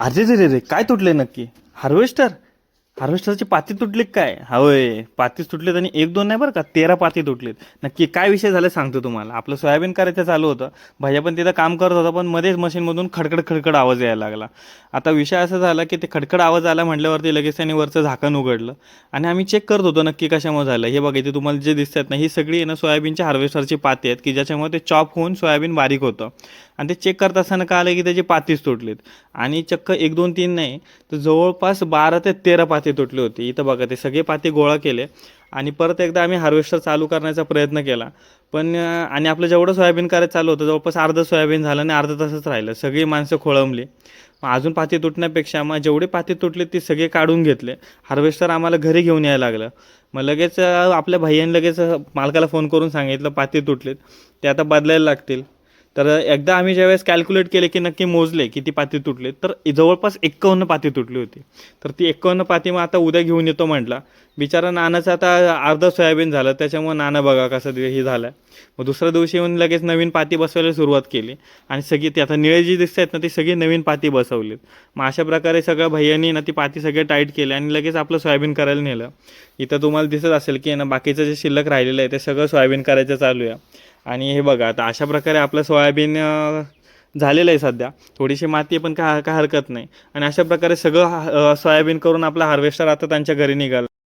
अरे रे रे रे, काय तुटले नक्की? हार्वेस्टर? हार्वेस्टरची पाती तुटली काय? होय, पातीच तुटलीत आणि एक दोन नाही बरं का, 13 पाती तुटलीत. नक्की काय विषय झाला सांगतो तुम्हाला. आपलं सोयाबीन करायचं चालू होतं. भैया पण तिथं काम करत होता, पण मध्येच मशीनमधून खडखड खडखड आवाज यायला लागला. आता विषय असा झाला की ते खडखड आवाज आला म्हटल्यावरती लगेच त्याने वरचं झाकण उघडलं आणि आम्ही चेक करत होतो नक्की कशामुळे झालं. हे बघा इथे तुम्हाला जे दिसतात ना, ही सगळी आहे ना सोयाबीनच्या हार्वेस्टरची पाती आहेत की ज्याच्यामुळे ते चॉप होऊन सोयाबीन बारीक होतं. आणि ते चेक करत असताना कळालं की त्याची पातीच तुटलीत. आणि चक्क 1 2 3 नाही, तर जवळपास 12 ते 13 पाती तुटली होती. इथं बघा ते सगळे पाती गोळा केले आणि परत एकदा आम्ही हार्वेस्टर चालू करण्याचा प्रयत्न केला. पण आणि आपलं जेवढं सोयाबीन करायचं चालू होतं जवळपास अर्धं सोयाबीन झालं आणि अर्धं तसंच राहिलं. सगळी माणसं खोळंबली. मग अजून पाती तुटण्यापेक्षा मग जेवढे पाती तुटले ती सगळे काढून घेतले. हार्वेस्टर आम्हाला घरी घेऊन यायला लागलं. मग लगेच आपल्या भैयाने लगेच मालकाला फोन करून सांगितलं पाती तुटलीत, ते आता बदलायला लागतील. तर एकदा आम्ही ज्यावेळेस कॅल्क्युलेट केले की नक्की मोजले किती पाती तुटले, तर जवळपास 51 पाती तुटली होती. तर ती 51 पाती मग आता उद्या घेऊन येतो म्हटला. बिचारा नानाचं आता अर्धं सोयाबीन झालं, त्याच्यामुळे नाना बघा कसं हे झालं. मग दुसऱ्या दिवशी येऊन लगेच नवीन पाती बसवायला सुरुवात केली आणि सगळी ती आता निळे जी दिसत आहेत ना ती सगळी नवीन पाती बसवलीत. मग अशा प्रकारे सगळं भैयांनी ना ती पाती सगळे टाईट केले आणि लगेच आपलं सोयाबीन करायला नेलं. इथं तुम्हाला दिसत असेल की ना बाकीचं जे शिल्लक राहिलेलं आहे ते सगळं सोयाबीन करायचं चालू आहे. आणि हे बघा आता अशा प्रकारे आपलं सोयाबीन झालेलं आहे सध्या. थोडीशी माती आहे पण काय काय हरकत नाही. आणि अशा प्रकारे सगळं सोयाबीन करून आपला हार्वेस्टर आता त्यांच्या घरी निघाला.